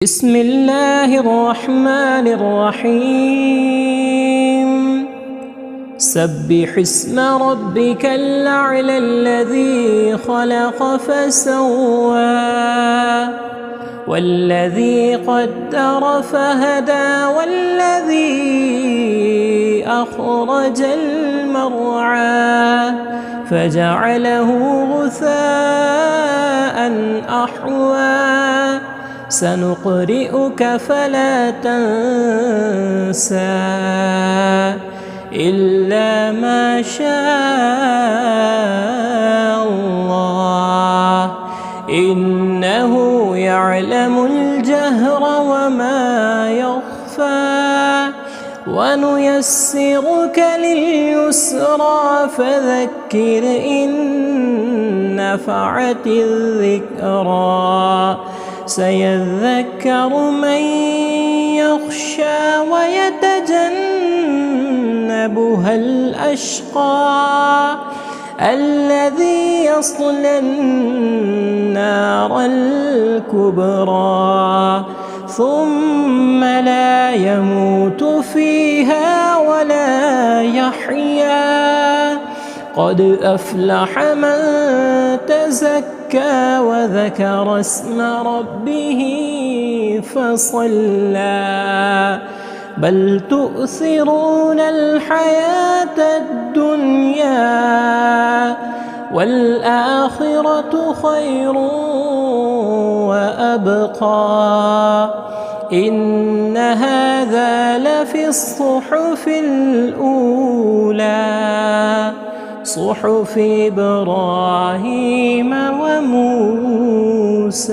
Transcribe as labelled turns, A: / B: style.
A: بسم الله الرحمن الرحيم سبح اسم ربك الأعلى الذي خلق فسوى والذي قدر فهدى والذي أخرج المرعى فجعله غثاء أحوى سنقرئك فلا تنسى إلا ما شاء الله إنه يعلم الجهر وما يخفى ونيسرك لليسرى فذكر إن نفعت الذكرى سيذكر من يخشى ويتجنبها الأشقى الذي يصلى النار الكبرى ثم لا يموت فيها ولا يحيا قد أفلح من تزكى وذكر اسم ربه فصلى بل تؤثرون الحياة الدنيا والآخرة خير وأبقى إن هذا لفي الصحف الأولى صحف إبراهيم وموسى.